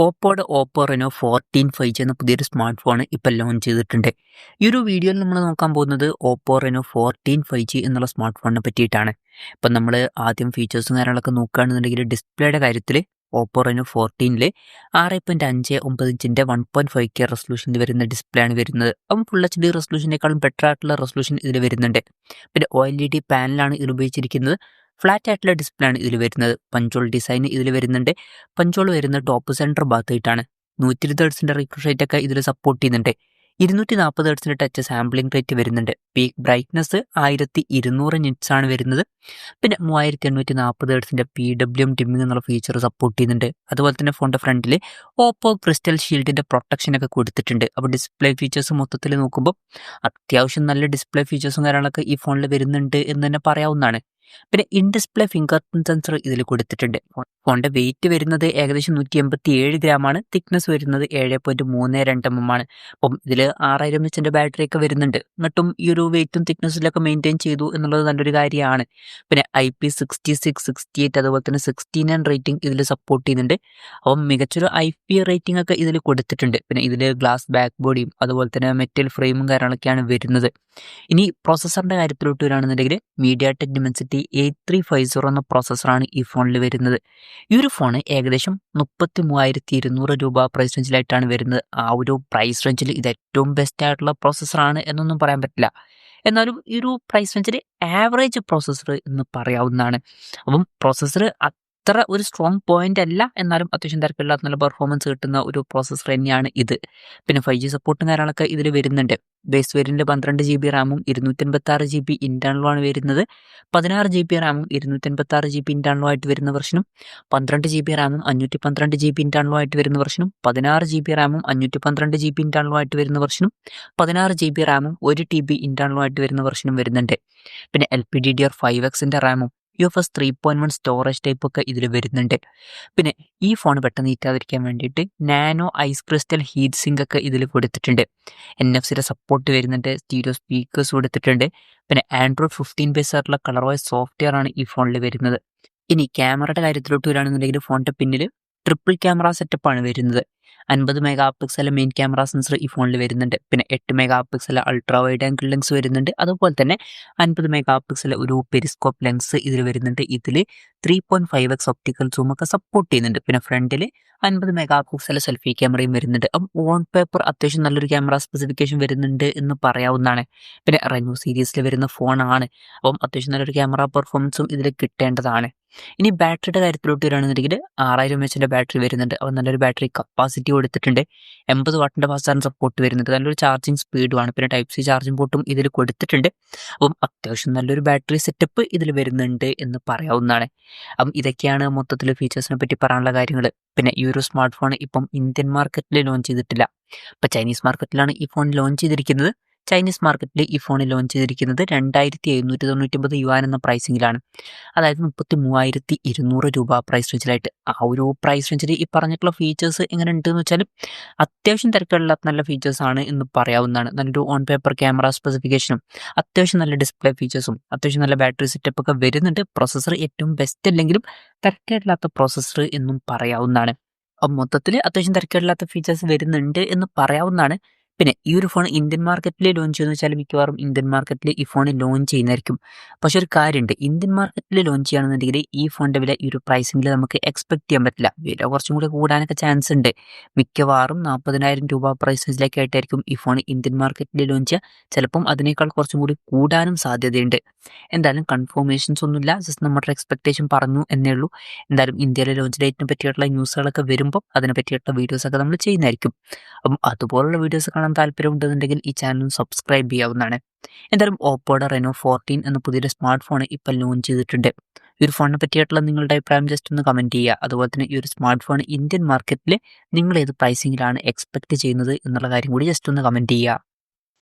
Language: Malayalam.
ഓപ്പോ റെനോ 14 5G എന്ന പുതിയൊരു സ്മാർട്ട് ഫോൺ ഇപ്പോൾ ലോഞ്ച് ചെയ്തിട്ടുണ്ട്. ഈ ഒരു വീഡിയോയിൽ നമ്മൾ നോക്കാൻ പോകുന്നത് ഓപ്പോ റെനോ 14 5G എന്നുള്ള സ്മാർട്ട് ഫോണിനെ പറ്റിയിട്ടാണ്. ഇപ്പം നമ്മൾ ആദ്യം ഫീച്ചേഴ്സും കാര്യങ്ങളൊക്കെ നോക്കുകയാണെന്നുണ്ടെങ്കിൽ ഡിസ്പ്ലേയുടെ കാര്യത്തിൽ ഓപ്പോ റെനോ 14 6.59 ഇഞ്ചിൻ്റെ 1.5K റെസൊല്യൂഷനിൽ വരുന്ന ഡിസ്പ്ലേ ആണ് വരുന്നത്. അപ്പം ഫുൾ HD റെസൊല്യൂഷനേക്കാളും ബെറ്റർ ആയിട്ടുള്ള റെസൊല്യൂഷൻ ഇതിൽ വരുന്നുണ്ട്. പിന്നെ OLED പാനലാണ് ഇതിൽ ഉപയോഗിച്ചിരിക്കുന്നത്. ഫ്ലാറ്റ് ആയിട്ടുള്ള ഡിസ്പ്ലേ ആണ് ഇതിൽ വരുന്നത്. പഞ്ചോൾ ഡിസൈൻ ഇതിൽ വരുന്നുണ്ട്. പഞ്ചോൾ വരുന്ന ടോപ്പ് സെൻറ്റർ ഭാഗത്തായിട്ടാണ്. 120 ഹെർട്സിൻ്റെ റിഫ്രഷ് റേറ്റ് ഒക്കെ ഇതിൽ സപ്പോർട്ട് ചെയ്യുന്നുണ്ട്. 240 ഹെർട്സിൻ്റെ ടച്ച് സാമ്പിളിംഗ് റേറ്റ് വരുന്നുണ്ട്. പീക്ക് ബ്രൈറ്റ്നസ് 1200 നിറ്റ്സ് ആണ് വരുന്നത്. പിന്നെ 3840 ഹെർട്സിൻ്റെ PWM ഡിമ്മിംഗ് എന്നുള്ള ഫീച്ചർ സപ്പോർട്ട് ചെയ്യുന്നുണ്ട്. അതുപോലെ തന്നെ ഫോണിൻ്റെ ഫ്രണ്ടിൽ ഓപ്പോ ക്രിസ്റ്റൽ ഷീൽഡിൻ്റെ പ്രൊട്ടക്ഷനൊക്കെ കൊടുത്തിട്ടുണ്ട്. അപ്പോൾ ഡിസ്പ്ലേ ഫീച്ചേഴ്സ് മൊത്തത്തിൽ നോക്കുമ്പോൾ അത്യാവശ്യം നല്ല ഡിസ്പ്ലേ ഫീച്ചേഴ്സും കാര്യങ്ങളൊക്കെ ഈ ഫോണിൽ വരുന്നുണ്ട് എന്ന് തന്നെ പറയാവുന്നതാണ്. പിന്നെ in display finger print sensor ഇതിൽ കൊടുത്തിട്ടുണ്ട്. ഫോണിന്റെ വെയിറ്റ് വരുന്നത് ഏകദേശം 187 ഗ്രാമാണ്. തിക്നെസ് വരുന്നത് 7.32 mm ആണ്. അപ്പം ഇതിൽ 6000 mAh ബാറ്ററി ഒക്കെ വരുന്നുണ്ട്. എന്നിട്ടും ഈ ഒരു വെയിറ്റും തിക്നെസ്സിലൊക്കെ മെയിൻറ്റെയിൻ ചെയ്തു എന്നുള്ളത് നല്ലൊരു കാര്യമാണ്. പിന്നെ IP66, 68 അതുപോലെ തന്നെ 69 റേറ്റിംഗ് ഇതിൽ സപ്പോർട്ട് ചെയ്യുന്നുണ്ട്. അപ്പം മികച്ചൊരു IP റേറ്റിംഗ് ഒക്കെ ഇതിൽ കൊടുത്തിട്ടുണ്ട്. പിന്നെ ഇതിൽ ഗ്ലാസ് ബാക്ക് ബോഡിയും അതുപോലെ തന്നെ മെറ്റൽ ഫ്രെയിമും കാര്യങ്ങളൊക്കെയാണ് വരുന്നത്. ഇനി പ്രോസസ്സറിൻ്റെ കാര്യത്തിലോട്ട് വരികയാണെന്നുണ്ടെങ്കിൽ MediaTek Dimensity 8350 എന്ന പ്രോസസ്സറാണ് ഈ ഫോണിൽ വരുന്നത്. ഈ ഒരു ഫോൺ ഏകദേശം 33,200 രൂപ പ്രൈസ് റേഞ്ചിലായിട്ടാണ് വരുന്നത്. ആ ഒരു പ്രൈസ് റേഞ്ചിൽ ഇത് ഏറ്റവും ബെസ്റ്റ് ആയിട്ടുള്ള പ്രോസസ്സറാണ് എന്നൊന്നും പറയാൻ പറ്റില്ല. എന്നാലും ഈ ഒരു പ്രൈസ് റേഞ്ചിൽ ആവറേജ് പ്രോസസ്സർ എന്ന് പറയാവുന്നതാണ്. അപ്പം പ്രോസസ്സർ അത്ര ഒരു സ്ട്രോങ് പോയിന്റ് അല്ല, എന്നാലും അത്യാവശ്യം തിരക്കില്ലാത്ത നല്ല പെർഫോമൻസ് കിട്ടുന്ന ഒരു പ്രോസസ്സർ തന്നെയാണ് ഇത്. പിന്നെ 5G സപ്പോർട്ടും കാര്യങ്ങളൊക്കെ ഇതിൽ വരുന്നുണ്ട്. ബേസ് വേരിയൻറ്റ് 12GB റാമും 256GB ഇൻറ്റേർണലുമാണ് വരുന്നത്. 16GB റാമും 256GB ഇൻറ്റേർണലുമായിട്ട് വരുന്ന വെർഷനും 12GB റാമും 512GB ഇൻറ്റേർണലുമായിട്ട് വരുന്ന വെർഷനും 16GB റാമും 512GB ഇൻറ്റേർണലുമായിട്ട് വരുന്ന വെർഷനും 16GB റാമും 1TB ഇൻറ്റേർണലുമായിട്ട് വരുന്ന വെർഷനും വരുന്നുണ്ട്. പിന്നെ LPDDR5Xൻ്റെ റാമും UFS 3.1 സ്റ്റോറേജ് ടൈപ്പ് ഒക്കെ ഇതിൽ വരുന്നുണ്ട്. പിന്നെ ഈ ഫോൺ പെട്ടെന്ന് ഈറ്റാതിരിക്കാൻ വേണ്ടിയിട്ട് nano ice crystal heat sink ഒക്കെ ഇതിൽ കൊടുത്തിട്ടുണ്ട്. NFC സപ്പോർട്ട് വരുന്നുണ്ട്. സ്റ്റീരിയോ സ്പീക്കേഴ്സ് കൊടുത്തിട്ടുണ്ട്. പിന്നെ Android 15 ബേസ് ആയിട്ടുള്ള കളർ വൈസ് സോഫ്റ്റ്വെയർ ആണ് ഈ ഫോണിൽ വരുന്നത്. ഇനി ക്യാമറയുടെ കാര്യത്തിലോട്ട് വരികയാണെന്നുണ്ടെങ്കിൽ ഫോണിൻ്റെ പിന്നിൽ ട്രിപ്പിൾ ക്യാമറ സെറ്റപ്പാണ് വരുന്നത്. 50 mega pixel main camera sensor ഈ ഫോണിൽ വരുന്നുണ്ട്. പിന്നെ 8 mega pixel ultra wide angle lens വരുന്നുണ്ട്. അതുപോലെ തന്നെ 50 മെഗാ പിക്സൽ ഒരു പെരിസ്കോപ്പ് ലെൻസ് ഇതിൽ വരുന്നുണ്ട്. ഇതിൽ 3.5x ഒപ്റ്റിക്കൽ സൂം ഒക്കെ സപ്പോർട്ട് ചെയ്യുന്നുണ്ട്. പിന്നെ ഫ്രണ്ടിൽ 50 മെഗാ പിക്സൽ സെൽഫി ക്യാമറയും വരുന്നുണ്ട്. അപ്പം ഓൺ പേപ്പർ അത്യാവശ്യം നല്ലൊരു ക്യാമറ സ്പെസിഫിക്കേഷൻ വരുന്നുണ്ട് എന്ന് പറയാവുന്നതാണ്. പിന്നെ റെനോ സീരീസിൽ വരുന്ന ഫോണാണ്. അപ്പം അത്യാവശ്യം നല്ലൊരു ക്യാമറ പെർഫോമൻസും ഇതിൽ കിട്ടേണ്ടതാണ്. ഇനി ബാറ്ററിയുടെ കാര്യത്തിലോട്ട് വരികയാണെന്നുണ്ടെങ്കിൽ 6000 mAh ബാറ്ററി വരുന്നുണ്ട്. അപ്പോൾ നല്ലൊരു ബാറ്ററി കപ്പാസിറ്റി കൊടുത്തിട്ടുണ്ട്. 80 വാട്ടിൻ്റെ ഫാസ്റ്റ് ചാർജ് സപ്പോർട്ട് വരുന്നുണ്ട്. നല്ലൊരു ചാർജിങ് സ്പീഡുമാണ്. പിന്നെ Type-C ചാർജിങ് പോർട്ടും ഇതിൽ കൊടുത്തിട്ടുണ്ട്. അപ്പം അത്യാവശ്യം നല്ലൊരു ബാറ്ററി സെറ്റപ്പ് ഇതിൽ വരുന്നുണ്ട് എന്ന് പറയാവുന്നതാണ്. അപ്പം ഇതൊക്കെയാണ് മൊത്തത്തിൽ ഫീച്ചേഴ്സിനെ പറ്റി പറയാനുള്ള കാര്യങ്ങൾ. പിന്നെ ഈ ഒരു സ്മാർട്ട് ഫോൺ ഇപ്പം ഇന്ത്യൻ മാർക്കറ്റിൽ ലോഞ്ച് ചെയ്തിട്ടില്ല. ഇപ്പം ചൈനീസ് മാർക്കറ്റിലാണ് ഈ ഫോൺ ലോഞ്ച് ചെയ്തിരിക്കുന്നത്. ചൈനീസ് മാർക്കറ്റിൽ ഈ ഫോൺ ലോഞ്ച് ചെയ്തിരിക്കുന്നത് 2799 യുവാൻ എന്ന പ്രൈസിങ്ങിലാണ്. അതായത് 33,200 രൂപ പ്രൈസ് റേഞ്ചിലായിട്ട്. ആ ഒരു പ്രൈസ് റേഞ്ചിൽ ഈ പറഞ്ഞിട്ടുള്ള ഫീച്ചേഴ്സ് എങ്ങനെ ഉണ്ടെന്ന് വെച്ചാൽ അത്യാവശ്യം തിരക്കുകളില്ലാത്ത നല്ല ഫീച്ചേഴ്സാണ് എന്ന് പറയാവുന്നതാണ്. നല്ലൊരു ഓൺ പേപ്പർ ക്യാമറ സ്പെസിഫിക്കേഷനും അത്യാവശ്യം നല്ല ഡിസ്പ്ലേ ഫീച്ചേഴ്സും അത്യാവശ്യം നല്ല ബാറ്ററി സെറ്റപ്പ് ഒക്കെ വരുന്നുണ്ട്. പ്രോസസ്സർ ഏറ്റവും ബെസ്റ്റ് അല്ലെങ്കിലും തിരക്കേടില്ലാത്ത പ്രോസസ്സർ എന്നും പറയാവുന്നതാണ്. അപ്പം മൊത്തത്തിൽ അത്യാവശ്യം തിരക്കേടില്ലാത്ത ഫീച്ചേഴ്സ് വരുന്നുണ്ട് എന്ന് പറയാവുന്നതാണ്. പിന്നെ ഈ ഒരു ഫോൺ ഇന്ത്യൻ മാർക്കറ്റിൽ ലോഞ്ച് ചെയ്യുന്ന വെച്ചാൽ മിക്കവാറും ഇന്ത്യൻ മാർക്കറ്റിൽ ഈ ഫോൺ ലോഞ്ച് ചെയ്യുന്നതായിരിക്കും. പക്ഷെ ഒരു കാര്യമുണ്ട്, ഇന്ത്യൻ മാർക്കറ്റിൽ ലോഞ്ച് ചെയ്യുകയാണെന്നുണ്ടെങ്കിൽ ഈ ഫോണിൻ്റെ വില ഈ ഒരു പ്രൈസിങ്ങിൽ നമുക്ക് എക്സ്പെക്ട് ചെയ്യാൻ പറ്റില്ല. വില കുറച്ചും കൂടി കൂടാനൊക്കെ ചാൻസ് ഉണ്ട്. മിക്കവാറും 40,000 രൂപ പ്രൈസ് റേഞ്ചിലേക്ക് ആയിട്ടായിരിക്കും ഈ ഫോൺ ഇന്ത്യൻ മാർക്കറ്റിൽ ലോഞ്ച് ചെയ്യുക. ചിലപ്പം അതിനേക്കാൾ കുറച്ചും കൂടി കൂടാനും സാധ്യതയുണ്ട്. എന്തായാലും കൺഫർമേഷൻസ് ഒന്നുമില്ല, ജസ്റ്റ് നമ്മുടെ എക്സ്പെക്ടേഷൻ പറഞ്ഞു എന്നേ ഉള്ളൂ. എന്തായാലും ഇന്ത്യയിലെ ലോഞ്ച് ഡേറ്റിനെ പറ്റിയിട്ടുള്ള ന്യൂസുകളൊക്കെ വരുമ്പോൾ അതിനെ പറ്റിയിട്ടുള്ള വീഡിയോസൊക്കെ നമ്മൾ ചെയ്യുന്നതായിരിക്കും. അപ്പം അതുപോലുള്ള വീഡിയോസ് കാണാൻ താല്പര്യം ഉണ്ടെന്നുണ്ടെങ്കിൽ ഈ ചാനൽ സബ്സ്ക്രൈബ് ചെയ്യാവുന്നതാണ്. എന്തായാലും ഓപ്പോയുടെ റെനോ 14 എന്ന പുതിയൊരു സ്മാർട്ട് ഫോൺ ഇപ്പം ലോഞ്ച് ചെയ്തിട്ടുണ്ട്. ഈ ഒരു ഫോണിനെ പറ്റിയിട്ടുള്ള നിങ്ങളുടെ അഭിപ്രായം ജസ്റ്റ് ഒന്ന് കമൻറ്റ് ചെയ്യുക. അതുപോലെ തന്നെ ഈ ഒരു സ്മാർട്ട് ഫോൺ ഇന്ത്യൻ മാർക്കറ്റിൽ നിങ്ങൾ ഏത് പ്രൈസിങ്ങിലാണ് എക്സ്പെക്ട് ചെയ്യുന്നത് എന്നുള്ള കാര്യം കൂടി ജസ്റ്റ് ഒന്ന് കമൻറ്റ് ചെയ്യുക.